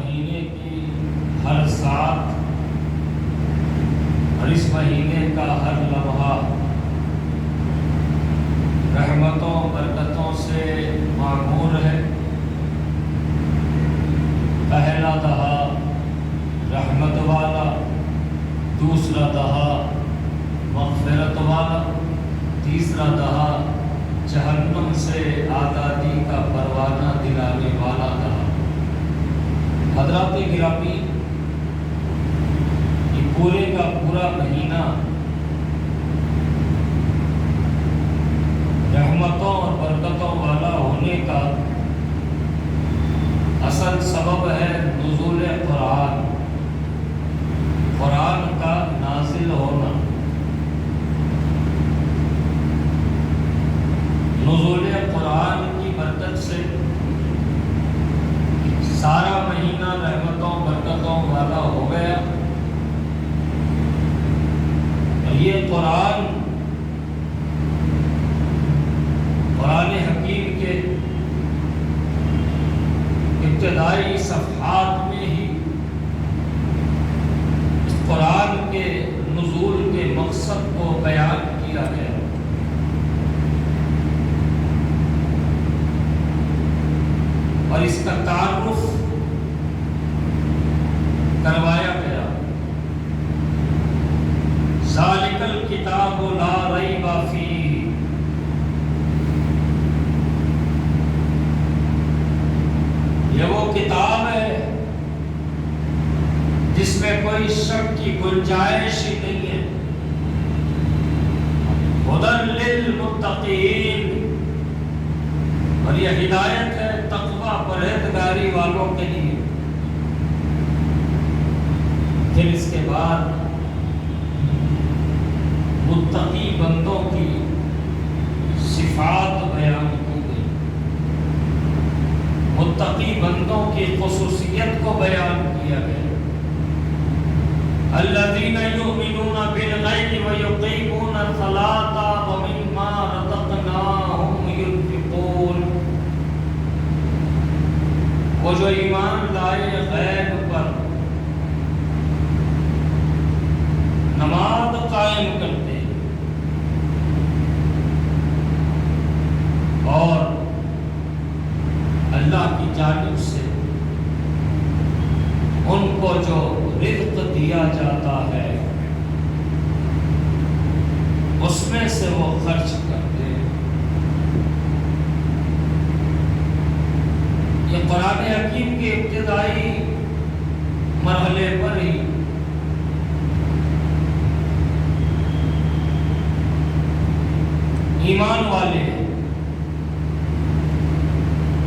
مہینے کی ہر ساتھ اور اس مہینے کا ہر لمحہ رحمتوں برکتوں سے معمور ہے۔ پہلا دہا رحمت والا، دوسرا دہا مغفرت والا، تیسرا دہا جہنم سے آزادی کا پروانہ دلانے والا دہا۔ حضرات گرامی، یہ پورے کا پورا مہینہ رحمتوں اور برکتوں والا ہونے کا اصل سبب ہے نزول قرآن، قرآن کا نازل ہونا۔ نزول قرآن کی برکت سے سارا مہینہ رحمتوں برکتوں والا ہو گیا۔ اور یہ قرآن حکیم کے ابتدائی صفحات میں ہی اس قرآن کے نزول کے مقصد کو بیان کیا گیا۔ اور اس کا تعارف کروایا گیا۔ ذالک الکتاب لا ریب فیہ، یہ وہ کتاب ہے جس میں کوئی شک کی گنجائش ہی نہیں ہے۔ ھدی للمتقین، اور یہ ہدایت ہے تقویٰ پرہیزگاری والوں کے لیے۔ پھر اس کے بعد متقی بندوں کی صفات بیان کی گئی، متقی بندوں کی خصوصیت کو بیان کیا گیا۔ الذین یؤمنون بالغیب ویقیمون الصلاۃ ومما رزقناہم ينفقون، وہ جو ایمان لائے غیب پر، نماز قائم کرتے اور اللہ کی جانب سے ان کو جو رزق دیا جاتا ہے اس میں سے وہ خرچ کرتے ہیں۔ یہ قرآن حکیم کے ابتدائی مرحلے پر ہی ایمان والے،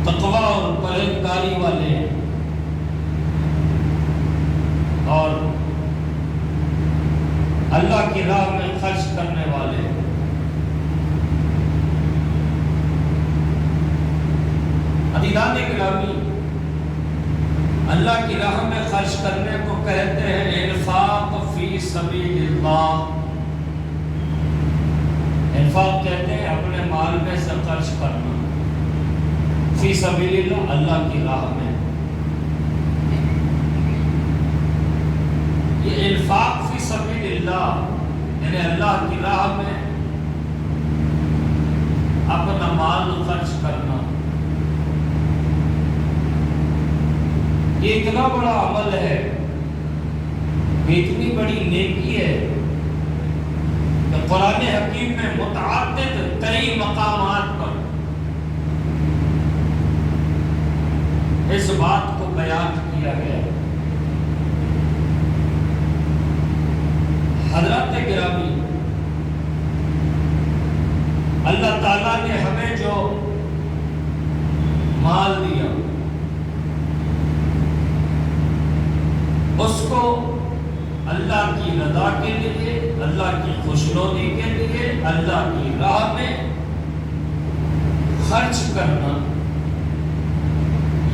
تقویٰ اور پرہیزگاری والے اور اللہ کی راہ میں خرچ کرنے والے عزیزان گرامی، اللہ کی راہ میں خرچ کرنے کو کہتے ہیں انفاق فی سبیل اللہ۔ انفاق کہتے ہیں اپنے مال میں سے خرچ کرنا، فی سبیل اللہ، اللہ کی راہ میں۔ یہ انفاق فی سبیل اللہ یعنی اللہ کی راہ میں اپنا مال خرچ کرنا، یہ اتنا بڑا عمل ہے، اتنی بڑی نیکی ہے کہ قرآن حکیم میں متعدد کئی مقامات پر اس بات کو بیان کیا گیا۔ حضرات گرامی، اللہ تعالیٰ نے ہمیں جو مال دیا اس کو اللہ کی رضا کے لیے، اللہ کی خوشنودی کے لیے، اللہ کی راہ میں خرچ کرنا،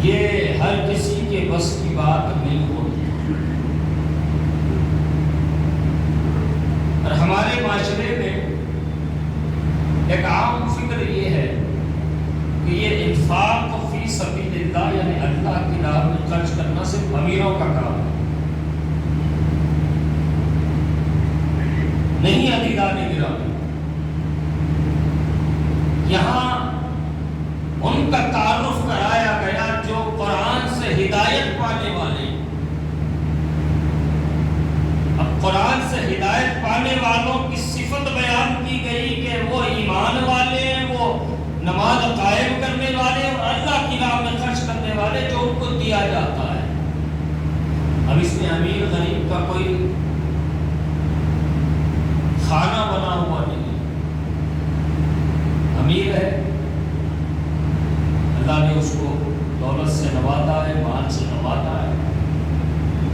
یہ ہر کسی کے بس کی بات نہیں ہوتی۔ اور ہمارے معاشرے میں ایک عام فکر یہ ہے کہ یہ انفاق فی سبیل اللہ یعنی اللہ کی راہ میں خرچ کرنا صرف نہیں عزیزان گرامی، یہاں ان کا تعارف کرایا گیا جو قرآن سے ہدایت پانے والے۔ اب قرآن سے ہدایت پانے والوں کی صفت بیان کی گئی کہ وہ ایمان والے ہیں، وہ نماز قائم کرنے والے اور اللہ کی راہ میں خرچ کرنے والے جو ان کو دیا جاتا ہے۔ اب اس میں امیر غریب کا کوئی کھانا بنا ہوا نہیں ہے۔ امیر ہے، اللہ نے اس کو دولت سے نوازا ہے، مال سے نوازا ہے،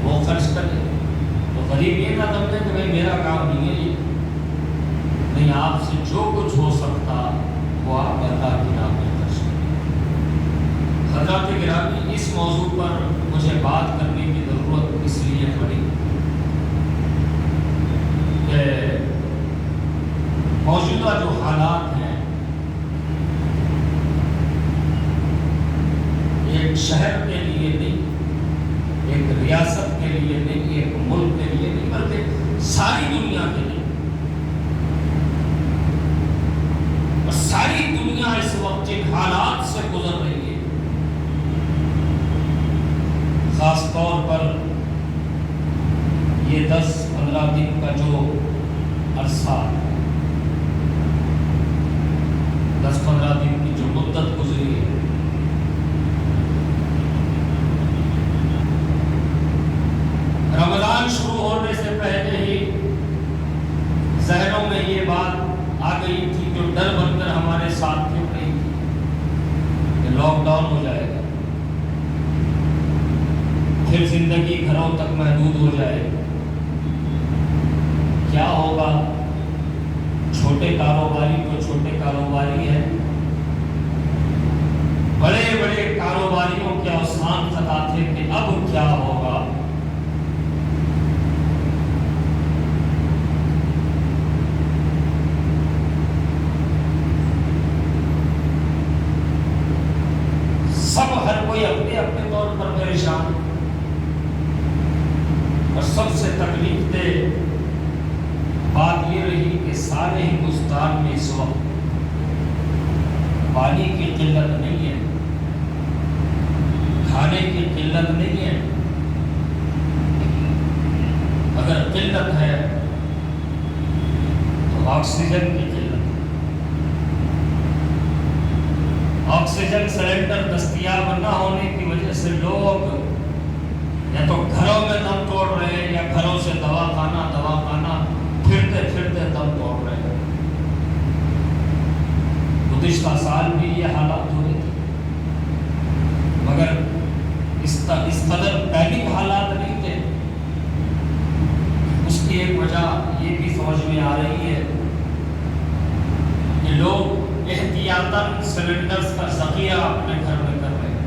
وہ خرچ کرے۔ تو غریب یہ نہ سمجھے کہ بھائی میرا کام نہیں ہے، یہ نہیں، آپ سے جو کچھ ہو سکتا وہ آپ اللہ کی راہ میں خرچ کریں۔ حضرات گرامی، اس موضوع پر مجھے بات کرنے کی ضرورت اس لیے پڑی کہ موجودہ جو حالات ہیں، ایک شہر کے لیے نہیں، ایک ریاست کے لیے نہیں، ایک ملک کے لیے نہیں، بلکہ ساری دنیا کے لیے، اور ساری دنیا اس وقت جن حالات سے گزر رہی ہے، خاص طور پر یہ 10-15 دن کا جو عرصہ، 10-15 دن کی جو مدت گزری ہے، رمضان شروع ہونے سے پہلے ہی ذہنوں میں یہ بات آ گئی تھی جو ڈر بن کر ہمارے ساتھ پھر رہی تھی کہ لاک ڈاؤن ہو جائے گا، پھر زندگی گھروں تک محدود ہو جائے گی، کیا ہوگا؟ چھوٹے کاروباری تو چھوٹے کاروباری ہیں، بڑے بڑے کاروباریوں کے اوسان خطا تھے کہ اب کیا ہوگا۔ سب ہر کوئی اپنے اپنے طور پر پریشان، اور سب سے تکلیف دہ بات یہ رہی کہ سارے ہندوستان میں اس وقت پانی کی قلت نہیں ہے، کھانے کی قلت نہیں ہے، اگر قلت ہے تو آکسیجن کی قلت ہے۔ آکسیجن سلنڈر دستیاب نہ ہونے کی وجہ سے لوگ یا تو گھروں میں دم توڑ رہے ہیں یا گھروں سے دواخانہ پھرتے پھرتے دم توڑ رہے ہیں۔ گزشتہ سال بھی یہ حالات ہوئے تھے، مگر اس قدر پینک حالات نہیں تھے۔ اس کی ایک وجہ یہ بھی سمجھ میں آ رہی ہے کہ لوگ احتیاطاً سلنڈرز کا ذخیرہ اپنے گھر میں کر رہے ہیں۔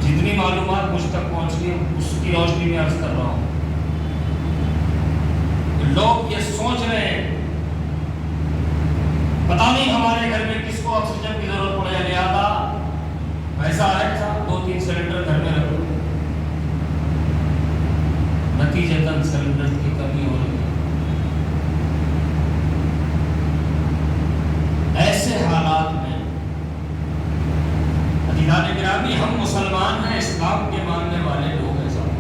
جتنی معلومات مجھ تک پہنچ گئی اس کی روشنی میں عرض کر رہا ہوں، لوگ یہ سوچ رہے ہیں پتہ نہیں ہمارے گھر میں کس کو آکسیجن کی ضرورت پڑے، لہٰذا پیسہ ہے صاحب 2-3 سلنڈر گھر میں رکھو، نتیجتاً سلنڈر کی کمی ہو رہی ہے۔ ایسے حالات میں عزیزان گرامی، ہم مسلمان ہیں، اسلام کے ماننے والے لوگ ہیں صاحب،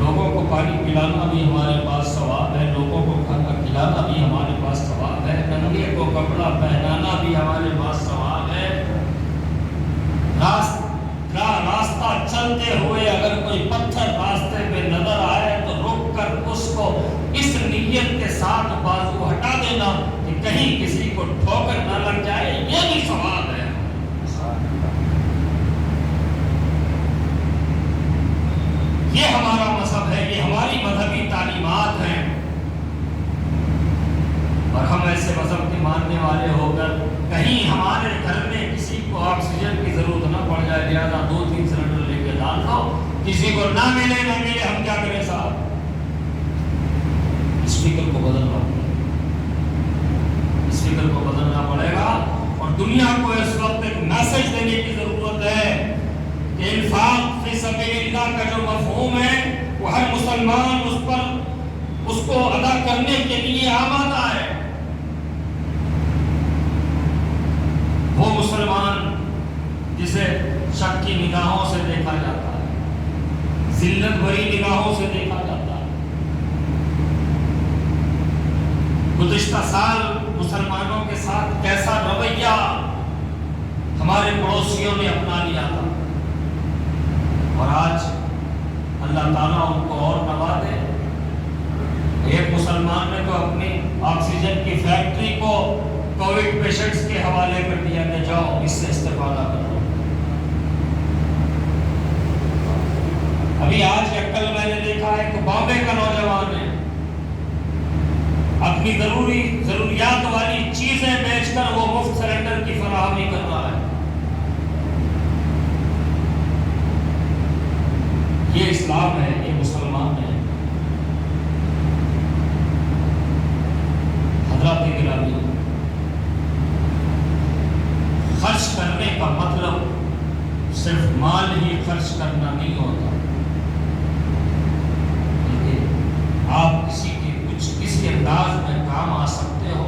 لوگوں کو پانی پلانا بھی ہمارے پاس ثواب ہے، لوگوں کو کھانا کھلانا بھی ہمارے پاس ثواب ہے، ننگے کو کپڑا پہنانا بھی ہمارے پاس ثواب ہے۔ راستہ چلتے ہوئے اگر کوئی پتھر راستے پہ نظر آئے تو رک کر اس کو اس نیت کے ساتھ بازو ہٹا دینا کہ کہیں کسی کو ٹھوکر نہ لگ جائے، یہ بھی ثواب ہے۔ یہ ہمارا مذہب ہے، یہ ہماری مذہبی تعلیمات ہیں، اور ہم ایسے مذہب کے ماننے والے ہو کر کہیں ہمارے گھر میں کسی کو آکسیجن کی ضرورت نہ پڑ جائے، لہٰذا 2-3 سلنڈر لے کے ڈال دو، کسی کو نہ ملے ہم کیا کریں صاحب؟ اس فکر کو بدلنا پڑے گا، اس فکر کو بدلنا پڑے گا، اور دنیا کو اس وقت ایک میسج دینے کی ضرورت ہے کہ انفاق فی فی سبیل اللہ کا جو مفہوم ہے وہ ہر مسلمان اس کو ادا کرنے کے لیے آمادہ ہے۔ وہ مسلمان جسے شک کی نگاہوں سے دیکھا جاتا ہے، ذلت بھری نگاہوں سے دیکھا جاتا ہے۔ گزشتہ سال مسلمانوں کے ساتھ کیسا رویہ ہمارے پڑوسیوں نے اپنا لیا تھا، اور آج اللہ تعالیٰ ان کو اور نوازے۔ ایک مسلمان نے تو اپنی آکسیجن کی فیکٹری کو کووڈ پیشنٹس کے حوالے کر دیا کہ جاؤ اس سے استفادہ کرو۔ ابھی آج یا کل میں نے دیکھا ہے کہ بامبے کا نوجوان ہے، اپنی ضروریات والی چیزیں بیچ کر وہ مفت سلنڈر کی فراہمی کر رہا ہے۔ یہ اسلام ہے، یہ مسلمان ہے۔ حضرات گرامی، خرچ کرنے کا مطلب صرف مال ہی خرچ کرنا نہیں ہوتا، بلکہ آپ کسی انداز میں کام آ سکتے ہو،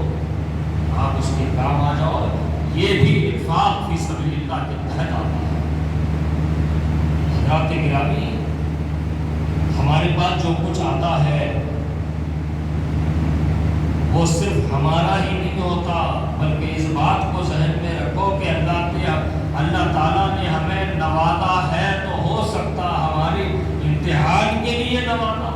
آپ اس کے کام آ جاؤ، یہ بھی انفاق فی سبیل اللہ کے تحت آتا ہے۔ حضرات گرامی، ہمارے پاس جو کچھ آتا ہے وہ صرف ہمارا ہی نہیں ہوتا، بلکہ اس بات کو ذہن میں رکھو کہ اللہ تعالیٰ نے ہمیں نوازا ہے تو ہو سکتا ہماری امتحان کے لیے نوازا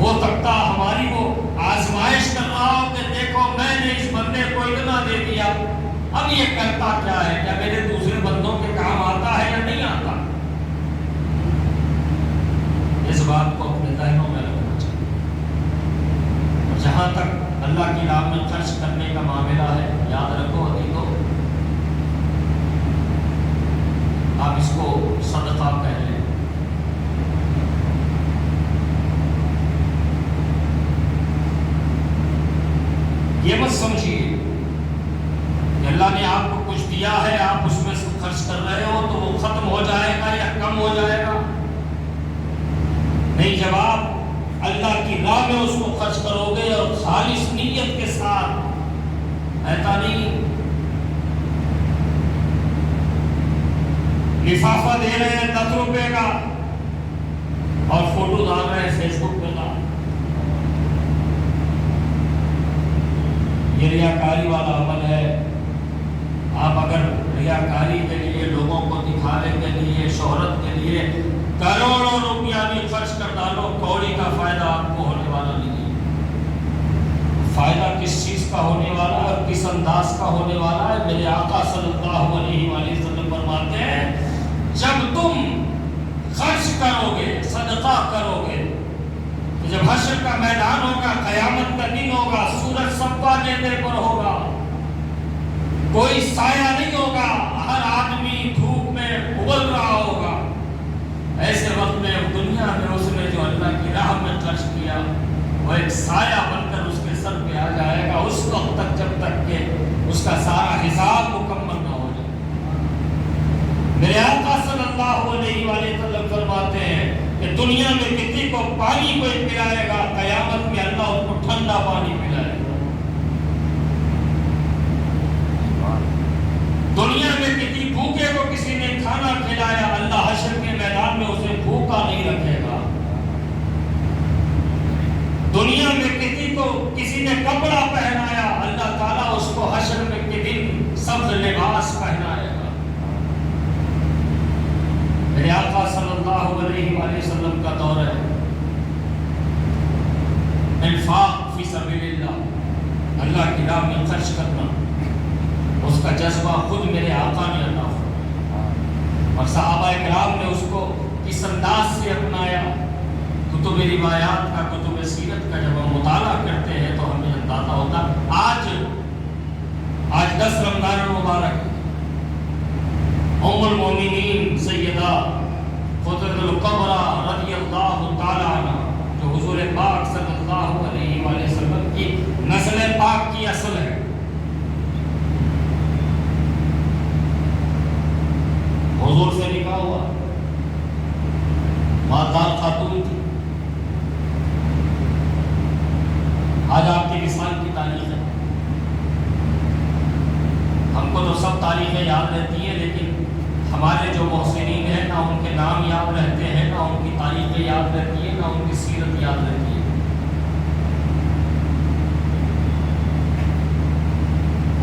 ہو سکتا ہماری وہ آزمائش کر رہا ہو کہ دیکھو میں نے اس بندے کو اتنا دے دیا، اب یہ کرتا کیا ہے، کیا میرے دوسرے بندوں کے کام آتا ہے یا نہیں آتا۔ اس بات کو اپنے ذہنوں میں رکھنا چاہیے۔ اور جہاں تک اللہ کی راہ میں خرچ کرنے کا معاملہ ہے، یاد رکھو عزیزو، آپ اس کو صدقہ کہہ لیں۔ یہ مت سمجھیے کہ اللہ نے آپ کو کچھ دیا ہے، آپ اس میں سے خرچ کر رہے ہو تو وہ ختم ہو جائے گا یا کم ہو جائے گا۔ نہیں، جب آپ اللہ کی راہ میں اس کو خرچ کرو گے اور خالص نیت کے ساتھ، ایسا نہیں لفافہ دے رہے ہیں 10 روپے کا اور فوٹو ڈال رہے ہیں فیس بک پہ، یہ ریاکاری والا عمل ہے۔ آپ اگر ریاکاری کے لیے، لوگوں کو دکھانے کے لیے، شہرت کے لیے کروڑوں روپیہ بھی خرچ کر ڈالو، کوڑی کا فائدہ آپ کو ہونے والا نہیں ہے۔ فائدہ کس چیز کا ہونے والا ہے اور کس انداز کا ہونے والا ہے؟ میرے آقا صلی اللہ علیہ وآلہ وسلم فرماتے ہیں جب تم خرچ کرو گے، صدقہ کرو گے، جب حشر کا میدان ہوگا، قیامت کا دن ہوگا، سورج سپا دینے پر ہوگا، کوئی سایہ نہیں ہوگا، ہر آدمی دھوپ میں ابل رہا ہوگا، ایسے وقت میں دنیا میں اس نے جو اللہ کی راہ میں خرچ کیا وہ ایک سایہ بن کر اس کے سر پہ آ جائے گا اس وقت تک جب تک کہ اس کا سارا حساب مکمل نہ ہو جائے۔ میرے آقا صلی اللہ علیہ وآلہ وسلم فرماتے ہیں کہ دنیا میں کسی کو پانی کوئی پلائے گا، قیامت میں اللہ اس کو ٹھنڈا پانی پلائے گا۔ دنیا میں کسی بھوکے کو کسی نے کھانا کھلایا، اللہ حشر کے میدان میں اسے بھوکا نہیں رکھے گا۔ دنیا میں کسی نے کپڑا پہنایا، اللہ تعالیٰ اس کو حشر میں کے دن سبز لباس پہنائے گا۔ میرے آقا صلی اللہ علیہ وآلہ وسلم کا دور ہے انفاق فی سبیل اللہ، اللہ کی راہ میں خرچ کرنا، اس کا جذبہ خود میرے آقا نے عطا فرمایا اور صحابہ کرام نے اس کو کس انداز سے اپنایا۔ کتب روایات کا، کتب سیرت کا جب ہم مطالعہ کرتے ہیں تو ہمیں اندازہ ہوتا ہے۔ آج 10 رمضان المبارک ام المومنین سیدہ خدیجہ الکبریٰ رضی اللہ تعالی عنہ، جو حضور پاک صلی اللہ علیہ وآلہ وسلم کی نسل پاک کی اصل ہے، حضور سے نکاح ہوا، مالدار خاتون تھی. آج آپ کے وصال کی تاریخ ہے. ہم کو تو سب تاریخیں یاد رہتی ہیں، لیکن ہمارے جو محسنین ہیں نہ ان کے نام یاد رہتے ہیں، نہ ان کی تاریخیں یاد رہتی ہیں، نہ ان کی سیرت یاد رہتی ہے.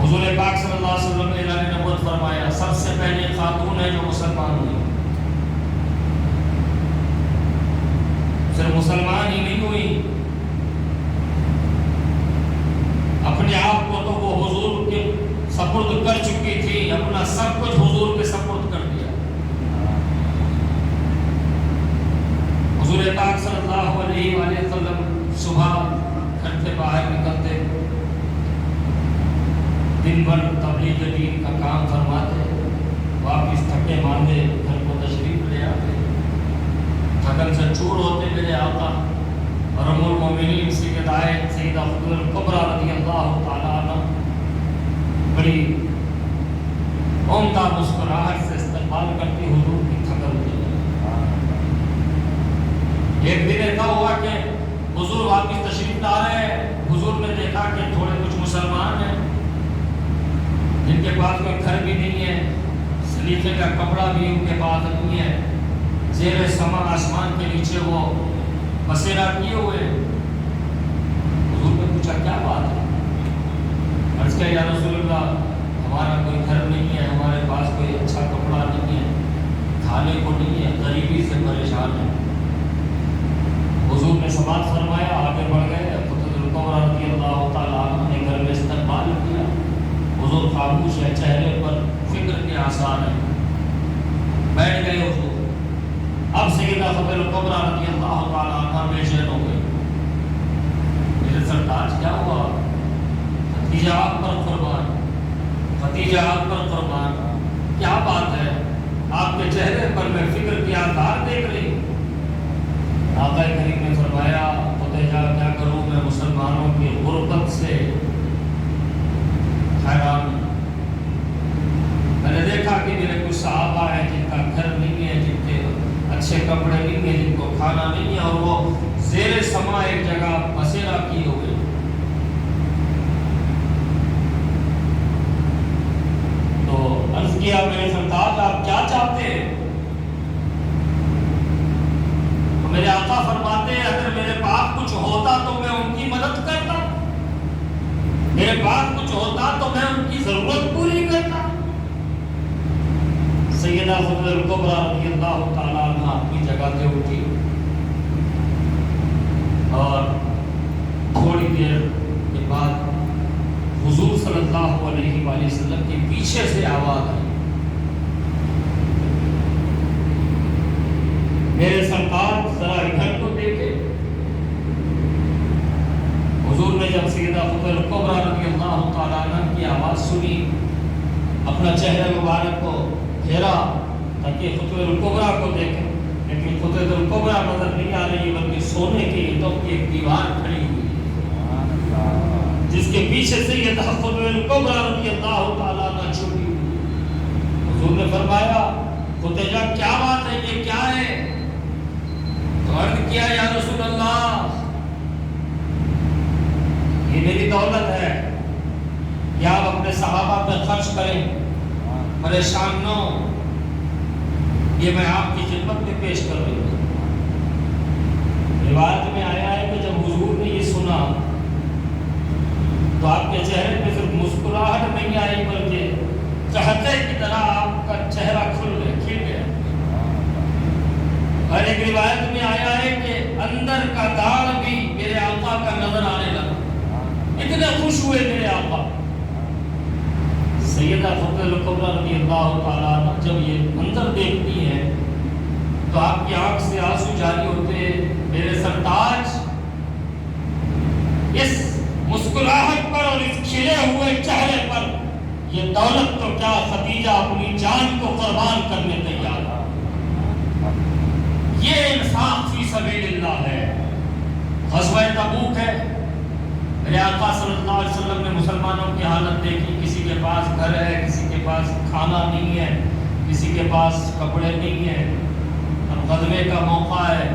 حضور پاک صلی اللہ علیہ وسلم نے اعلان نبوت فرمایا، سب سے پہلے خاتون ہے جو مسلمان ہوئی. صرف مسلمان ہی نہیں ہوئی، اپنے آپ کو تو وہ حضور کے سپرد کر چکی تھی، اپنا سب کچھ حضور کے سپرد کر دیا. حضور پاک صلی اللہ علیہ وآلہ وسلم صبح گھر سے باہر نکلتے، دن بھر تبلیغ دین کا کام فرماتے، واپس تھکے ماندے گھر کو تشریف لے آتے. تھکن سے چور ہوتے میرے آقا اور ام المومنین سیدہ خدیجہ الکبریٰ رضی اللہ تعالیٰ عنہ بڑی عمدہ مسکراہٹ سے استقبال کرتی حضور کی تھکن سے. ایک دن ایسا ہوا کہ حضور واپس تشریف لا رہے ہیں. حضور نے دیکھا کہ تھوڑے کچھ مسلمان ہیں جن کے پاس کوئی گھر بھی نہیں ہے، سلیقے کا کپڑا بھی ان کے پاس نہیں ہے، زیر سما آسمان کے نیچے وہ بسیرا کیے ہوئے. حضور نے پوچھا کیا بات ہے؟ عرض کیا یا رسول اللہ، ہمارا کوئی گھر نہیں ہے، ہمارے پاس کوئی اچھا کپڑا نہیں ہے، کھانے کو نہیں ہے، غریبی سے پریشان ہے. حضور نے سماعت فرمایا، آگے بڑھ گئے. خدیجہ الکبریٰ رضی اللہ تعالیٰ عنہ نے گھر میں استقبال کیا. حضور خاموش ہے، چہرے پر فکر کے آثار ہیں. بیٹھ گئے حضور. اب سیدہ خدیجہ الکبریٰ رضی اللہ تعالیٰ عنہ بے چین ہو گئی. میرے سرتاج کیا ہوا؟ خدیجہ آپ پر قربان، خدیجہ آپ پر قربان، کیا بات ہے؟ آپ کے چہرے پر میں فکر کے آثار دیکھ رہی ہوں. آقا کریم نے فرمایا، خدیجہ کیا کروں، میں مسلمانوں کی غربت سے حیران ہوں. میں نے دیکھا کہ میرے کچھ صحابہ ہیں جن کا گھر نہیں ہے، جن کے اچھے کپڑے نہیں ہیں، جن کو کھانا نہیں ہے، اور وہ زیر سما ایک جگہ بسیرا کیے ہوئے. تو عرض کیا، میرے سرتاج آپ کیا چاہتے ہیں؟ تو میرے آقا فرماتے ہیں، اگر میرے پاس کچھ ہوتا تو میں ان کی مدد کرتا، میرے پاس کچھ ہوتا تو میں ان کی ضرورت پوری کرتا. سیدہ خدیجہ الکبریٰ رضی اللہ تعالیٰ عنہ اپنی جگہ سے اٹھی اور تھوڑی دیر کے بعد حضور صلی اللہ علیہ وآلہ وسلم کے پیچھے سے آواز آئی، میرے سرکار ذرا ادھر کو دیکھے. حضور نے جب سیدہ خدیجہ الکبریٰ رضی اللہ تعالیٰ عنہ کی آواز سنی، اپنا چہرہ مبارک کو پھیرا تاکہ خدیجہ الکبریٰ کو دیکھے، لیکن خدیجہ الکبریٰ نظر نہیں آ رہی، بلکہ سونے کی اینٹوں کی ایک دیوار کھڑی ہوئی ہے جس کے پیچھے سے یہ خدیجہ الکبریٰ رضی اللہ تعالیٰ عنہ چھپی ہوئی ہے. حضور نے فرمایا، خدیجہ کیا بات ہے، یہ کیا ہے؟ تو عرض کیا، یا رسول اللہ، یہ میری دولت ہے، یا آپ اپنے صحابہ پہ خرچ کریں، پریشان نہ ہو، یہ میں آپ کی خدمت میں پیش کر رہی ہوں. روایت میں آیا ہے کہ جب حضور نے یہ سنا تو آپ کے چہرے پہ صرف مسکراہٹ نہیں آئی، بلکہ چہتے کی طرح آپ کا چہرہ کھل گیا. اور ایک روایت میں آیا ہے کہ اندر کا داغ بھی میرے آقا کا نظر آنے لگا، اتنے خوش ہوئے میرے آقا. سیدہ خدیجہ الکبریٰ رضی اللہ تعالیٰ عنہ جب یہ منظر دیکھتی ہے تو آپ کی آنکھ سے آنسو جاری ہوتے. میرے سرتاج، اس مسکراہٹ پر اور اس کھلے ہوئے چہرے پر یہ دولت تو کیا، خدیجہ اپنی جان کو قربان کرنے تیار ہے. یہ انفاق فی سبیل اللہ ہے. غزوہ تبوک ہے، میرے آقا صلی اللہ علیہ وسلم نے مسلمانوں کی حالت دیکھی، کسی کے پاس گھر ہے، کسی کے پاس کھانا نہیں ہے، کسی کے پاس کپڑے نہیں ہیں، اب غزوے کا موقع ہے،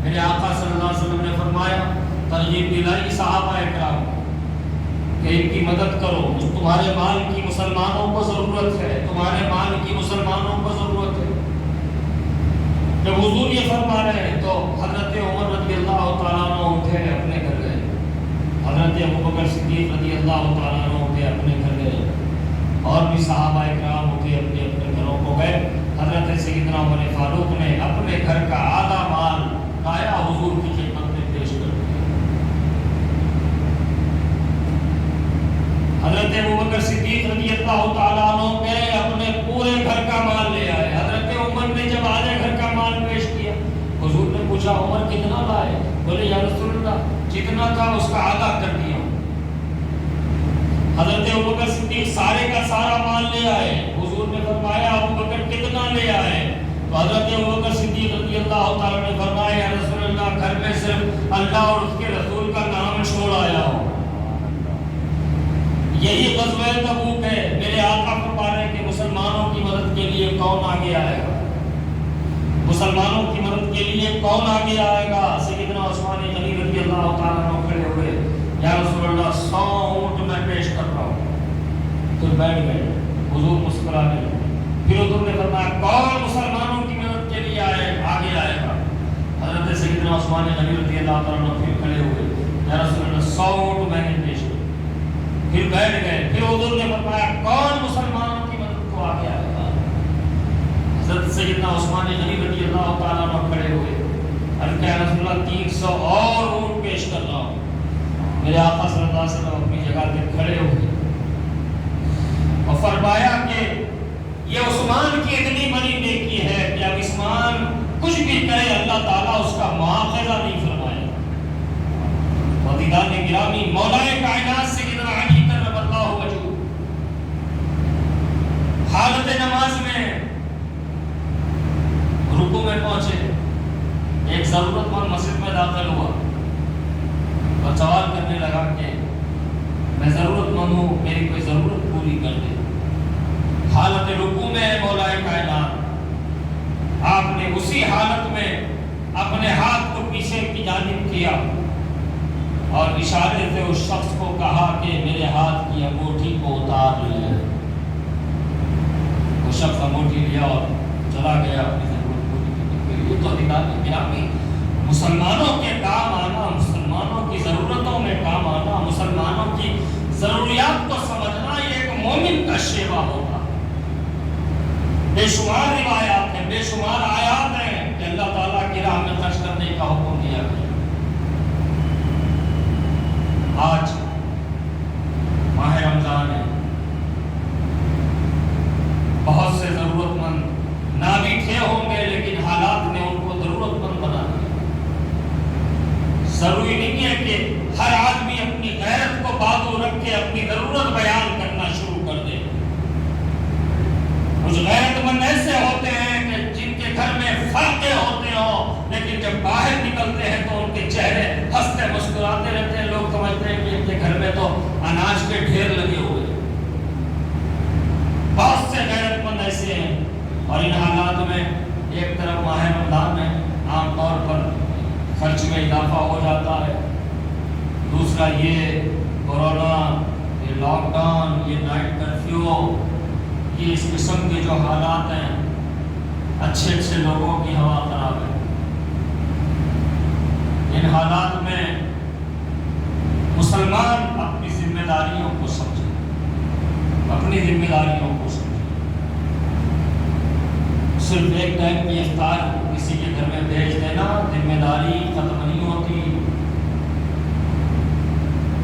میرے آقا صلی اللہ علیہ وسلم نے فرمایا، ترغیب دلائی صحابہ اکرام کہ ان کی مدد کرو، تمہارے مال کی مسلمانوں کو ضرورت ہے، تمہارے مال کی مسلمانوں کو ضرورت ہے۔ جب حضور یہ فرما رہے ہیں تو حضرت عمر رضی اللہ تعالیٰ عنہ اٹھے اپنے گھر گئے، حضرت ابوبکر صدیق رضی اللہ تعالیٰ عنہ اٹھے اپنے گھر گئے، اور بھی صحابہ اکرام اٹھے اپنے اپنے گھروں کو گئے۔ حضرت سیدنا عمر فاروق نے اپنے گھر کا آدھا مال لایا، حضور کی خدمت میں پیش کر دیا۔ حضرت ابوبکر صدیق رضی اللہ تعالیٰ عنہ گئے، اپنے پورے گھر کا مال لے آئے۔ حضرت عمر نے جب آدھے گھر کا مال پیش کیا، حضور نے پوچھا عمر کتنا لائے؟ بولے یا رسول اللہ جتنا تھا اس کا آدھا کر دیا۔ حضرت ابوبکر صدیق سارے کا سارا مال لے آئے، حضور نے فرمایا ابوبکر کتنا لے آئے؟ تو حضرت ابوبکر صدیق رضی اللہ تعالیٰ نے فرمایا یا رسول اللہ گھر میں صرف اللہ اور اس کے رسول کا نام چھوڑ آیا ہو۔ یہی غزوہ تبوک ہے، میرے آقا فرما رہے ہیں کہ مسلمانوں کی مدد کے لیے کون آگے آئے گا؟ مسلمانوں کی مدد کے لیے کون آگے آئے گا؟ سیدنا عثمان غنی رضی اللہ تعالیٰ عنہ کھڑے ہوئے، یا رسول اللہ 100 اونٹ میں پیش کر رہا ہوں۔ پھر بیٹھ گئے، حضور مسکرانے لگے۔ پھر حضور نے فرمایا کون مسلمانوں کی مدد کے لیے آگے آئے گا؟ حضرت سیدنا عثمان غنی رضی اللہ تعالیٰ عنہ پھر کھڑے ہوئے، یا رسول اللہ 100 اونٹ میں نے پیش کیا۔ پھر بیٹھ گئے، پھر حضور نے فرمایا کون مسلمانوں کی مدد کو آگے آئے گا؟ حضرت سیدنا عثمان غنی رضی اللہ تعالیٰ عنہ کھڑے ہوئے، عرض کیا رسول اللہ 300 اور اونٹ پیش کر رہا ہوں۔ میرے آقا صلی اللہ علیہ وسلم اپنی جگہ پہ کھڑے ہوئے اور فرمایا کہ یہ عثمان کی اتنی بڑی نیکی ہے کہ اب عثمان کچھ بھی کرے اللہ تعالیٰ اس کا مواخذہ نہیں فرمائے۔ عزیزان گرامی، مولا کائنات سیدنا علی کرم اللہ وجہہ حالت نماز میں رکوع میں پہنچے، ایک ضرورت مند مسجد میں داخل ہوا اور سوال کرنے لگا کہ میں ضرورت مند ہوں، میری کوئی ضرورت پوری کر دے۔ حالت رکوع میں مولا کائنات آپ نے اسی حالت میں اپنے ہاتھ کو پیچھے کی جانب کیا اور اشارے سے اس شخص کو کہا کہ میرے ہاتھ کی انگوٹھی کو اتار لے۔ وہ شخص انگوٹھی لیا اور چلا گیا اپنی ضرورت پوری کرنے کے لیے۔ تو عزیزان گرامی، مسلمانوں کے کام آنا، مسلمانوں کی ضرورتوں میں کام آنا، مسلمانوں کی ضروریات کو سمجھنا، یہ ایک مومن کا شیوا ہوگا۔ بے شمار روایات ہیں، بے شمار آیات ہیں کہ اللہ تعالیٰ کی راہ میں خرچ کرنے کا حکم دیا گیا۔ آج ماہ رمضان ہے، بہت سے ضرورت مند نہ بھی تھے ہوں گے لیکن حالات نے ان کو ضرورت مند بنا دیا۔ ضروری نہیں ہے کہ ہر آدمی اپنی غیرت کو بازو رکھ کے اپنی ضرورت بیان کرنا شروع کر دے۔ کچھ غیرت مند ایسے ہوتے ہیں کہ جن کے گھر میں فاقے ہوتے ہوں لیکن جب باہر نکلتے ہیں تو ان کے چہرے ہنستے مسکراتے رہتے ہیں، لوگ سمجھتے ہیں کہ ان کے گھر میں تو اناج کے ڈھیر لگے ہوئے ہیں۔ بہت سے غیرت مند ایسے ہیں، اور ان حالات میں ایک طرف ماہ رمضان میں عام طور پر خرچ میں اضافہ ہو جاتا ہے، دوسرا یہ کورونا، یہ لاک ڈاؤن، یہ نائٹ کرفیو، یہ اس قسم کے جو حالات ہیں، اچھے اچھے لوگوں کی ہوا خراب ہے۔ ان حالات میں مسلمان اپنی ذمہ داریوں کو سمجھے، اپنی ذمہ داریوں کو سمجھے۔ صرف ایک ٹائم کی افطار کسی کے گھر میں بھیج دینا ذمہ داری ختم نہیں ہوتی۔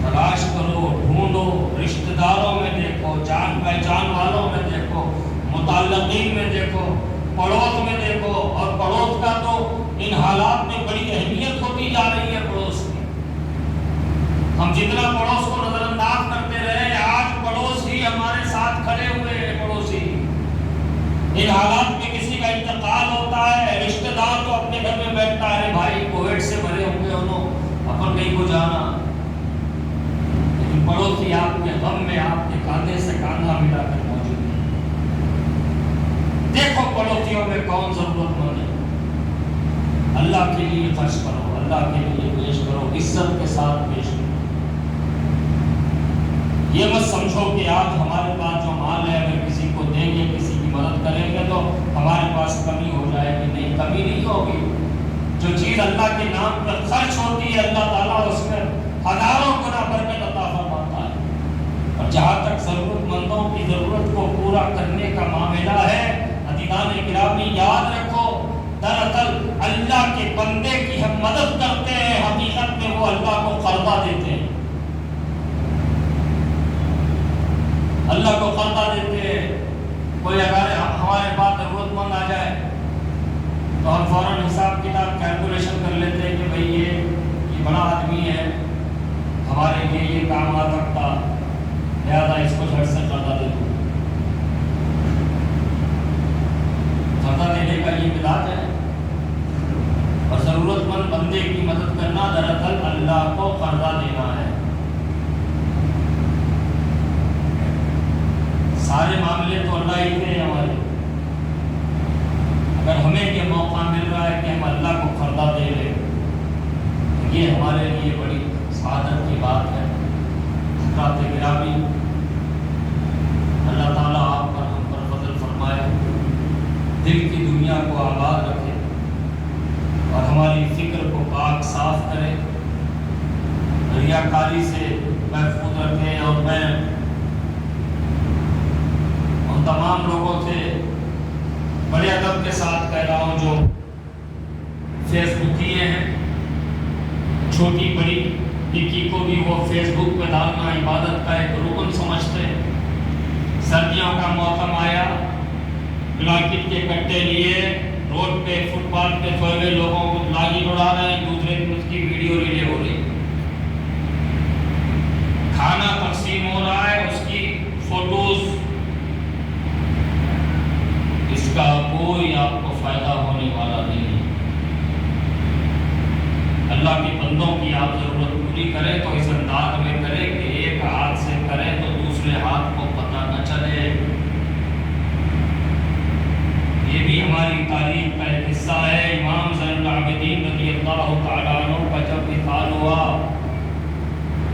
تلاش کرو، ڈھونڈو، رشتہ داروں میں دیکھو، جان پہچان والوں میں دیکھو، متعلقین میں دیکھو، پڑوس میں دیکھو، اور پڑوس کا تو ان حالات میں بڑی اہمیت ہوتی جا رہی ہے۔ پڑوس کی ہم جتنا پڑوس کو نظر انداز کرتے رہے، آج پڑوس ہی ہمارے ساتھ کھڑے ہوئے ہیں۔ پڑوسی ان حالات میں کسی کا انتقال ہوتا ہے، رشتہ دار تو اپنے گھر میں بیٹھتا ہے، بھائی کووڈ سے مرے ہوں گے انہوں، اپن کہیں کو جانا، لیکن پڑوسی آپ کے غم میں آپ کے کاندھے سے کاندھا ملا کر موجود ہے۔ دیکھو کون ضرورت مند ہے؟ اللہ کے لیے خرچ کرو، اللہ کے لیے پیش کرو، عزت کے ساتھ پیش کرو۔ یہ مت سمجھو کہ آج ہمارے پاس جو مال ہے اگر کسی کو دیں گے، کسی کی مدد کریں گے تو ہمارے پاس کمی ہو جائے گی۔ نہیں، کمی نہیں ہوگی۔ جو چیز اللہ کے نام پر خرچ ہوتی ہے اللہ تعالیٰ اس میں ہزاروں گنا برکت عطا فرماتا ہے۔ اور جہاں تک ضرورت مندوں کی ضرورت کو پورا کرنے کا معاملہ ہے، عزیزان گرامی یاد رکھو، دراصل اللہ کے بندے کی ہم مدد کرتے ہیں، حقیقت میں وہ اللہ کو قرضہ دیتے ہیں، اللہ کو قرضہ دیتے ہیں۔ کوئی اگر ہمارے پاس ضرورت مند آ جائے تو ہم فوراً حساب کتاب کیلکولیشن کر لیتے ہیں کہ بھئی یہ بڑا آدمی ہے، ہمارے لیے یہ کام آ سکتا، لہٰذا اس کو جھٹ سے قرضہ دے دوں۔ قرضہ دینے کا یہ مزاج ہے، اور ضرورت مند بندے کی مدد کرنا دراصل اللہ کو قرضہ دینا ہے۔ سارے معاملے تو اللہ ہی کے ہیں ہمارے، اگر ہمیں یہ موقع مل رہا ہے کہ ہم اللہ کو قرضہ دے لیں، یہ ہمارے لیے بڑی سعادت کی بات ہے۔ حضرات گرامی، اللہ تعالیٰ آپ پر ہم پر فضل فرمائے، دل کی دنیا کو آباد رکھے اور ہماری فکر کو پاک صاف کرے، ریاکاری سے محفوظ رکھے۔ اور میں ان تمام لوگوں سے بڑے ادب کے ساتھ کہہ رہا ہوں جو فیس بک کیے ہیں، چھوٹی بڑی ٹکی کو بھی وہ فیس بک پہ ڈالنا عبادت کا ایک رکن سمجھتے ہیں۔ سردیوں کا موسم آیا، بلانکٹ کے کٹے لیے روڈ پہ فٹ پاتھ پہ سوئے ہوئے لوگوں کو لاگی اڑا رہے ہیں، دوسرے دن اس کی ویڈیو ریلے ہو رہی، کھانا تقسیم ہو رہا ہے، اس کی فوٹوز، اس کا کوئی آپ کو فائدہ ہونے والا نہیں ہے۔ اللہ کے بندوں کی آپ ضرورت پوری کریں تو اس انداز میں کریں کہ ایک ہاتھ سے کریں تو دوسرے ہاتھ کو پتہ نہ چلے۔ یہ بھی ہماری تاریخ کا ایک حصہ ہے۔ امام زین العابدین رضی اللہ تعالیٰ عنہ کا جب انتقال ہوا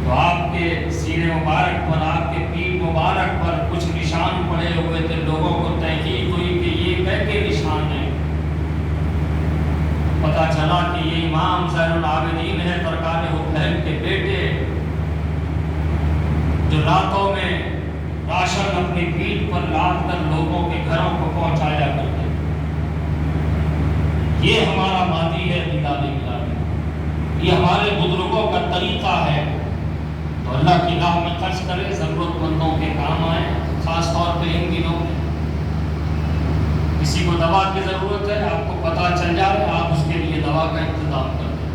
تو آپ کے سینے مبارک پر، آپ کے پیٹھ مبارک پر کچھ نشان پڑے ہوئے تھے۔ لوگوں کو تحقیق ہوئی کہ یہ کیسے نشان ہیں، پتہ چلا کہ یہ امام زین العابدین ہے، سرکار حسین کے بیٹے، جو راتوں میں راشن اپنی پیٹھ پر لاد کر لوگوں کے گھروں کو پہنچایا کرتے۔ یہ ہمارا ماضی ہے، یہ ہمارے بزرگوں کا طریقہ ہے۔ تو اللہ کی راہ میں خرچ کرے، ضرورت مندوں کے کام آئے، خاص طور پہ ان دنوں میں کسی کو دوا کی ضرورت ہے، آپ کو پتہ چل جائے، آپ اس کے لیے دوا کا انتظام کر دیں۔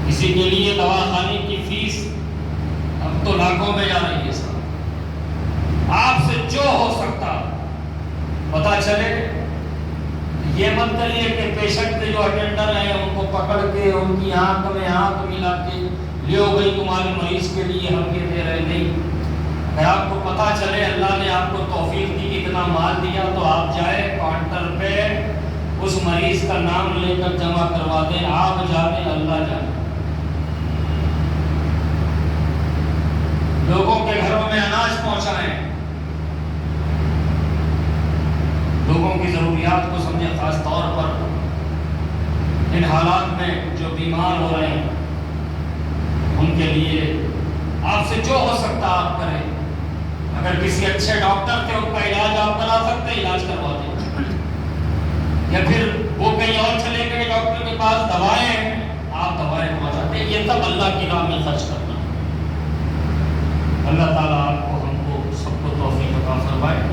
کسی کے لیے دوا خانے کی فیس اب تو لاکھوں میں جا رہی ہے صاحب، آپ سے جو ہو سکتا پتہ چلے۔ یہ مت کریے کہ پیشنٹ کے جو اٹینڈر ہیں ان کو پکڑ کے ان کی آنکھ میں آنکھ ملا کے لے ہو گئی تمہارے مریض کے لیے ہم یہ دے رہے نہیں۔ اگر آپ کو پتہ چلے اللہ نے آپ کو توفیق دی، اتنا مال دیا، تو آپ جائے کاؤنٹر پہ اس مریض کا نام لے کر جمع کروا دیں، آپ جانے اللہ جانے۔ لوگوں کے گھروں میں اناج پہنچائیں، لوگوں کی ضروریات کو سمجھیں، خاص طور پر ان حالات میں جو بیمار ہو رہے ہیں ان کے لیے آپ سے جو ہو سکتا آپ کریں۔ اگر کسی اچھے ڈاکٹر سے ان کا علاج آپ کرا سکتے ہیں، علاج کروا دیں، یا پھر وہ کہیں اور چلے گئے ڈاکٹر کے پاس، دوائیں ہیں آپ دوائیں پہنچاتے ہیں۔ یہ سب اللہ کی راہ میں خرچ کرنا۔ اللہ تعالیٰ آپ کو ہم کو سب کو توفیق عطا فرمائے۔